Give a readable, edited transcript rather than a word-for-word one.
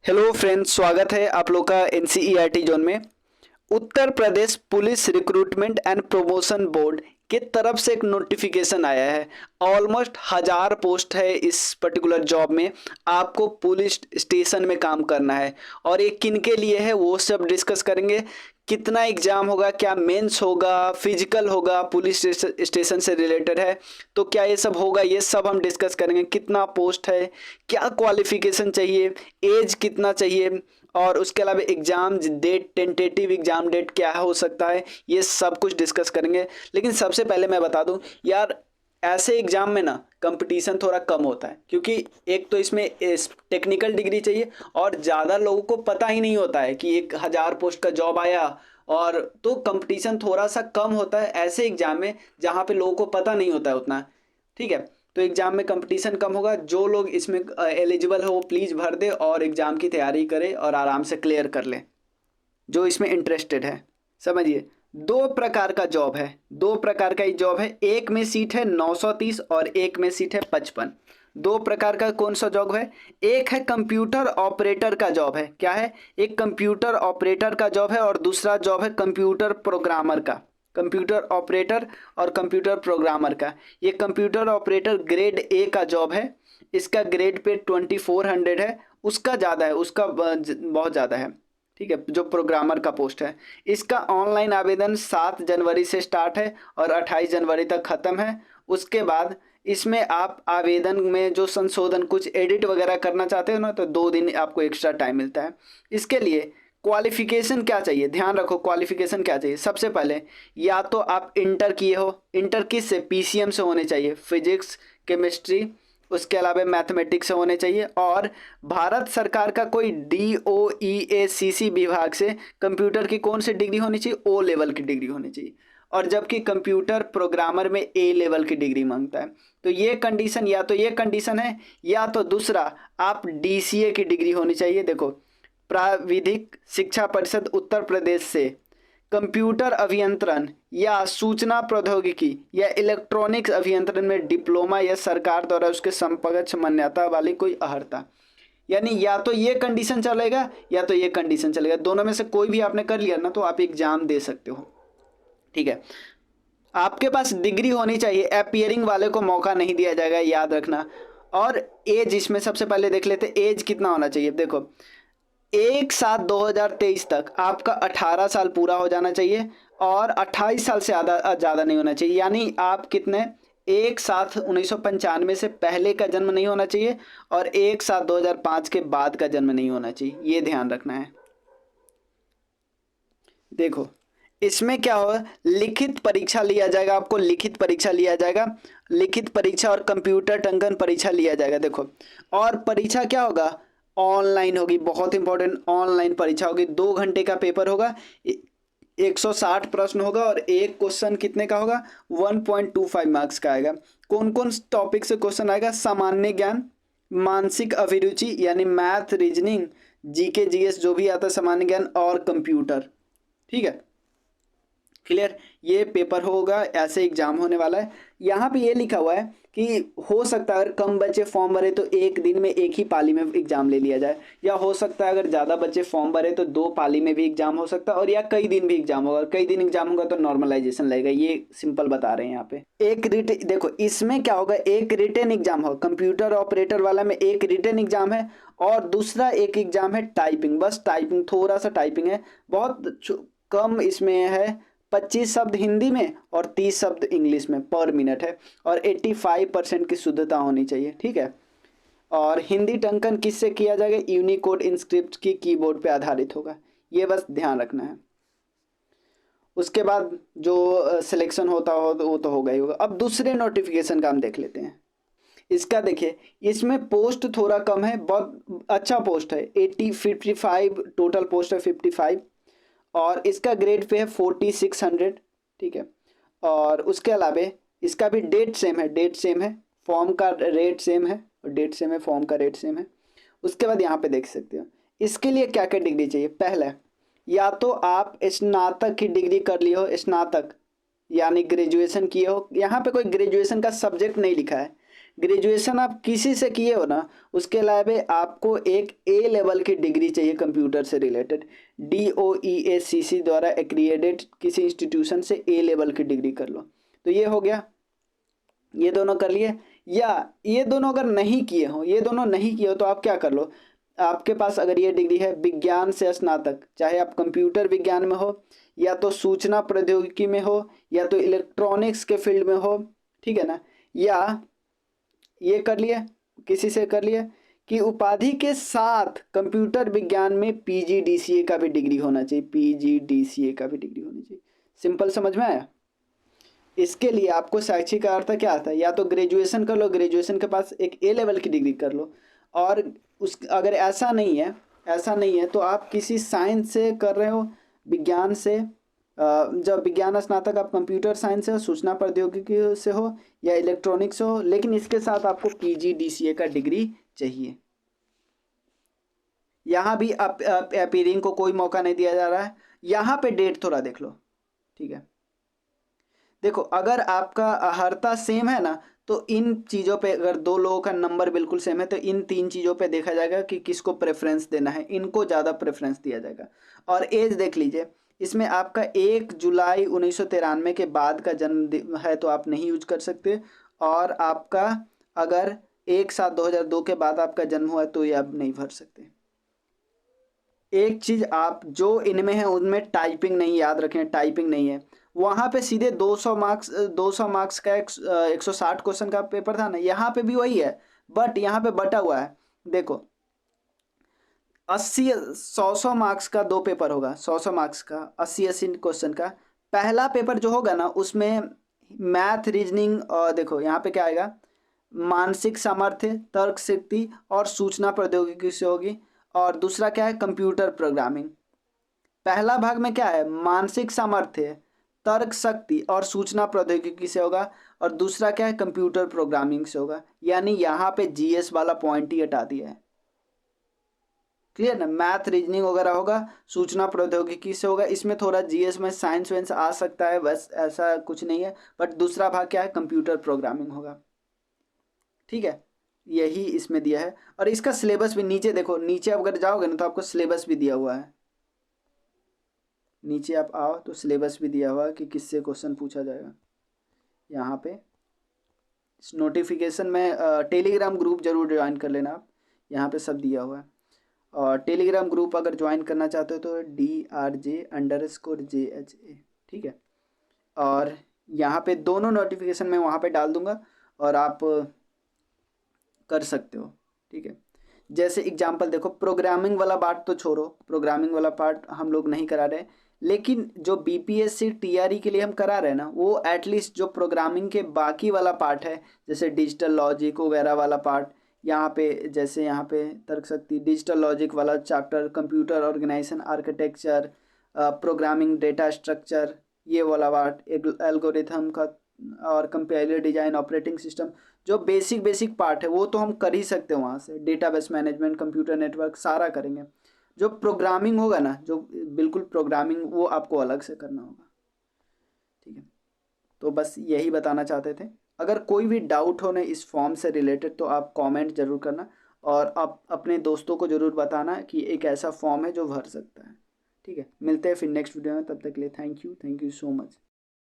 Hello friends, स्वागत है आप लोग का एनसीईआरटी जोन में। Uttar Pradesh police recruitment and promotion board के तरफ से एक नोटिफिकेशन आया है। ऑलमोस्ट 1000 पोस्ट है इस पर्टिकुलर जॉब में। आपको पुलिस स्टेशन में काम करना है और ये किन के लिए है वो सब डिस्कस करेंगे। कितना एग्जाम होगा, क्या मेंस होगा, फिजिकल होगा, पुलिस स्टेशन से रिलेटेड है तो क्या ये सब होगा, ये सब हम डिस्कस करेंगे। कितना पोस्ट है, क्या क्वालिफिकेशन चाहिए, एज कितना चाहिए और उसके अलावा exam date, tentative exam date क्या हो सकता है, ये सब कुछ डिस्कस करेंगे। लेकिन सबसे पहले मैं बता दूं यार, ऐसे एग्जाम में ना कंपटीशन थोड़ा कम होता है क्योंकि एक तो इसमें टेक्निकल डिग्री चाहिए और ज़्यादा लोगों को पता ही नहीं होता है कि 1000 पोस्ट का जॉब आया। और तो कंपटीशन थोड़ा सा कम होता है ऐसे एग्जाम में जहाँ पे लोगों को पता नहीं होता है उतना। ठीक है, तो एग्ज़ाम में कंपटीशन कम होगा। जो लोग इसमें एलिजिबल हो वो प्लीज़ भर दे और एग्ज़ाम की तैयारी करे और आराम से क्लियर कर ले जो इसमें इंटरेस्टेड है। समझिए, दो प्रकार का जॉब है, दो प्रकार का ही जॉब है। एक में सीट है 930 और एक में सीट है 55। दो प्रकार का कौन सा जॉब है? एक है कंप्यूटर ऑपरेटर का जॉब है। क्या है? एक कंप्यूटर ऑपरेटर का जॉब है और दूसरा जॉब है कंप्यूटर प्रोग्रामर का। कंप्यूटर ऑपरेटर और कंप्यूटर प्रोग्रामर का। ये कंप्यूटर ऑपरेटर ग्रेड ए का जॉब है। इसका ग्रेड पे 2400 है, उसका ज़्यादा है, उसका बहुत ज़्यादा है। ठीक है, जो प्रोग्रामर का पोस्ट है। इसका ऑनलाइन आवेदन 7 जनवरी से स्टार्ट है और 28 जनवरी तक ख़त्म है। उसके बाद इसमें आप आवेदन में जो संशोधन कुछ एडिट वगैरह करना चाहते हो ना, तो 2 दिन आपको एक्स्ट्रा टाइम मिलता है। इसके लिए क्वालिफिकेशन क्या चाहिए, ध्यान रखो क्वालिफिकेशन क्या चाहिए। सबसे पहले या तो आप इंटर किए हो, इंटर किस से, पीसीएम से होने चाहिए, फिजिक्स, केमिस्ट्री, उसके अलावा मैथमेटिक्स से होने चाहिए। और भारत सरकार का कोई DOEACC विभाग से कंप्यूटर की कौन सी डिग्री होनी चाहिए, O लेवल की डिग्री होनी चाहिए। और जबकि कंप्यूटर प्रोग्रामर में A लेवल की डिग्री मांगता है। तो ये कंडीशन, या तो ये कंडीशन है या तो दूसरा आप DCA की डिग्री होनी चाहिए। देखो, प्राविधिक शिक्षा परिषद उत्तर प्रदेश से कंप्यूटर अभियंत्रण या सूचना प्रौद्योगिकी या इलेक्ट्रॉनिक्स अभियंत्रण में डिप्लोमा या सरकार द्वारा उसके समकक्ष मान्यता वाली कोई अर्हता। यानी या तो ये कंडीशन चलेगा या तो ये कंडीशन चलेगा, दोनों में से कोई भी आपने कर लिया ना तो आप एग्जाम दे सकते हो। ठीक है, आपके पास डिग्री होनी चाहिए, अपियरिंग वाले को मौका नहीं दिया जाएगा, याद रखना। और एज, इसमें सबसे पहले देख लेते एज कितना होना चाहिए। देखो, 1/7/2023 तक आपका 18 साल पूरा हो जाना चाहिए और 28 साल से ज़्यादा नहीं होना चाहिए। यानी आप कितने, 1/7/1995 से पहले का जन्म नहीं होना चाहिए और 1/7/2005 के बाद का जन्म नहीं होना चाहिए, ये ध्यान रखना है। देखो, इसमें क्या होगा, लिखित परीक्षा लिया जाएगा, आपको लिखित परीक्षा लिया जाएगा, लिखित परीक्षा और कंप्यूटर टंकन परीक्षा लिया जाएगा। देखो, और परीक्षा क्या होगा, ऑनलाइन होगी, बहुत इंपॉर्टेंट, ऑनलाइन परीक्षा होगी। 2 घंटे का पेपर होगा, 160 प्रश्न होगा और एक क्वेश्चन कितने का होगा, 1.25 मार्क्स का आएगा। कौन कौन टॉपिक से क्वेश्चन आएगा, सामान्य ज्ञान, मानसिक अभिरुचि यानी मैथ, रीजनिंग, जीके जीएस जो भी आता है, सामान्य ज्ञान और कंप्यूटर। ठीक है, क्लियर, ये पेपर होगा, ऐसे एग्जाम होने वाला है। यहाँ पे ये लिखा हुआ है कि हो सकता है अगर कम बच्चे फॉर्म भरे तो एक दिन में एक ही पाली में एग्जाम ले लिया जाए, या हो सकता है अगर ज़्यादा बच्चे फॉर्म भरे तो 2 पाली में भी एग्जाम हो सकता है, और या कई दिन भी एग्जाम होगा। कई दिन एग्जाम होगा तो नॉर्मलाइजेशन लगेगा, ये सिंपल बता रहे हैं यहाँ पे। एक रिटन, देखो इसमें क्या होगा, एक रिटन एग्जाम होगा, कंप्यूटर ऑपरेटर वाला में एक रिटन एग्जाम है और दूसरा एक एग्जाम है टाइपिंग, बस टाइपिंग, थोड़ा सा टाइपिंग है, बहुत कम इसमें है। 25 शब्द हिंदी में और 30 शब्द इंग्लिश में पर मिनट है और 85% की शुद्धता होनी चाहिए। ठीक है, और हिंदी टंकन किससे किया जाएगा, यूनिकोड इंस्क्रिप्ट की कीबोर्ड पे आधारित होगा, ये बस ध्यान रखना है। उसके बाद जो सिलेक्शन होता हो वो तो होगा ही होगा। अब दूसरे नोटिफिकेशन का हम देख लेते हैं। इसका देखिए, इसमें पोस्ट थोड़ा कम है, बहुत अच्छा पोस्ट है, 55 टोटल पोस्ट है, 55, और इसका ग्रेड पे है 4600। ठीक है, और उसके अलावा इसका भी डेट सेम है, डेट सेम है, फॉर्म का रेट सेम है और डेट सेम है, फॉर्म का रेट सेम है। उसके बाद यहाँ पे देख सकते हो इसके लिए क्या क्या डिग्री चाहिए। पहला, या तो आप स्नातक की डिग्री कर लिए हो, स्नातक यानी ग्रेजुएशन किए हो, यहाँ पे कोई ग्रेजुएशन का सब्जेक्ट नहीं लिखा है, ग्रेजुएशन आप किसी से किए हो ना, उसके अलावा आपको एक ए लेवल की डिग्री चाहिए कंप्यूटर से रिलेटेड, DOEACC द्वारा एक्रीडेटेड किसी इंस्टीट्यूशन से ए लेवल की डिग्री कर लो। तो ये हो गया, ये दोनों कर लिए। या ये दोनों अगर नहीं किए हो, ये दोनों नहीं किए हो तो आप क्या कर लो, आपके पास अगर ये डिग्री है विज्ञान से स्नातक, चाहे आप कंप्यूटर विज्ञान में हो, या तो सूचना प्रौद्योगिकी में हो, या तो इलेक्ट्रॉनिक्स के फील्ड में हो, ठीक है ना, या ये कर लिए, किसी से कर लिए कि उपाधि के साथ कंप्यूटर विज्ञान में PGDCA का भी डिग्री होना चाहिए, PGDCA का भी डिग्री होनी चाहिए। सिंपल समझ में आया। इसके लिए आपको शैक्षिक अर्हता क्या आता है, या तो ग्रेजुएशन कर लो, ग्रेजुएशन के पास एक ए लेवल की डिग्री कर लो, और उस अगर ऐसा नहीं है, ऐसा नहीं है तो आप किसी साइंस से कर रहे हो, विज्ञान से, जब विज्ञान स्नातक आप कंप्यूटर साइंस से हो, सूचना प्रौद्योगिकी से हो, या इलेक्ट्रॉनिक्स से हो, लेकिन इसके साथ आपको PGDCA का डिग्री चाहिए। यहाँ भी अपीयरिंग को कोई मौका नहीं दिया जा रहा है। यहाँ पे डेट थोड़ा देख लो, ठीक है। देखो अगर आपका अर्हता सेम है ना, तो इन चीज़ों पे अगर दो लोगों का नंबर बिल्कुल सेम है तो इन तीन चीज़ों पे देखा जाएगा कि किसको प्रेफरेंस देना है, इनको ज़्यादा प्रेफरेंस दिया जाएगा। और एज देख लीजिए, इसमें आपका 1 जुलाई 1993 के बाद का जन्म है तो आप नहीं यूज कर सकते, और आपका अगर 1/7/2002 के बाद आपका जन्म हुआ है तो ये आप नहीं भर सकते। एक चीज़ आप जो इनमें है उनमें टाइपिंग नहीं, याद रखें टाइपिंग नहीं है। वहाँ पे सीधे 200 मार्क्स का 160 क्वेश्चन का पेपर था ना, यहाँ पे भी वही है, बट यहाँ पे बटा हुआ है। देखो 100 मार्क्स का दो पेपर होगा, 100 मार्क्स का 80 क्वेश्चन का। पहला पेपर जो होगा ना उसमें मैथ, रीजनिंग, और देखो यहाँ पे क्या आएगा, मानसिक सामर्थ्य, तर्क शक्ति और सूचना प्रौद्योगिकी से होगी। और दूसरा क्या है, कंप्यूटर प्रोग्रामिंग। पहला भाग में क्या है, मानसिक सामर्थ्य, तर्क शक्ति और सूचना प्रौद्योगिकी से होगा, और दूसरा क्या है, कंप्यूटर प्रोग्रामिंग से होगा। यानी यहाँ पे GS वाला पॉइंट ही हटा दिया है। क्लियर ना, मैथ रीजनिंग वगैरह होगा, सूचना प्रौद्योगिकी से होगा। इसमें थोड़ा GS में साइंस वाइंस आ सकता है, बस ऐसा कुछ नहीं है। बट दूसरा भाग क्या है, कंप्यूटर प्रोग्रामिंग होगा, ठीक है। यही इसमें दिया है। और इसका सिलेबस भी नीचे देखो, नीचे अगर जाओगे ना तो आपको सिलेबस भी दिया हुआ है। नीचे आप आओ तो सिलेबस भी दिया हुआ है कि किससे क्वेश्चन पूछा जाएगा। यहाँ पे इस नोटिफिकेशन में टेलीग्राम ग्रुप जरूर ज्वाइन कर लेना आप, यहाँ पे सब दिया हुआ है। और टेलीग्राम ग्रुप अगर ज्वाइन करना चाहते हो तो DRJ_JHA, ठीक है। और यहाँ पे दोनों नोटिफिकेशन मैं वहाँ पे डाल दूँगा और आप कर सकते हो, ठीक है। जैसे एग्जांपल देखो, प्रोग्रामिंग वाला पार्ट तो छोड़ो, प्रोग्रामिंग वाला पार्ट हम लोग नहीं करा रहे, लेकिन जो BPSC TRE के लिए हम करा रहे हैं ना, वो एटलीस्ट जो प्रोग्रामिंग के बाकी वाला पार्ट है, जैसे डिजिटल लॉजिक वगैरह वाला पार्ट, यहाँ पे जैसे यहाँ पे तर्क शक्ति, डिजिटल लॉजिक वाला chapter, computer organisation architecture, programming data structure, ये वाला पार्ट, एल्गोरिथम का, और कंपाइलर डिजाइन, ऑपरेटिंग सिस्टम, जो बेसिक पार्ट है वो तो हम कर ही सकते हैं वहाँ से। डेटाबेस मैनेजमेंट, कंप्यूटर नेटवर्क सारा करेंगे। जो प्रोग्रामिंग होगा ना, जो बिल्कुल प्रोग्रामिंग, वो आपको अलग से करना होगा, ठीक है। तो बस यही बताना चाहते थे। अगर कोई भी डाउट हो ना इस फॉर्म से रिलेटेड तो आप कमेंट जरूर करना, और आप अपने दोस्तों को ज़रूर बताना कि एक ऐसा फॉर्म है जो भर सकता है, ठीक है। मिलते हैं फिर नेक्स्ट वीडियो में, तब तक के लिए थैंक यू सो मच।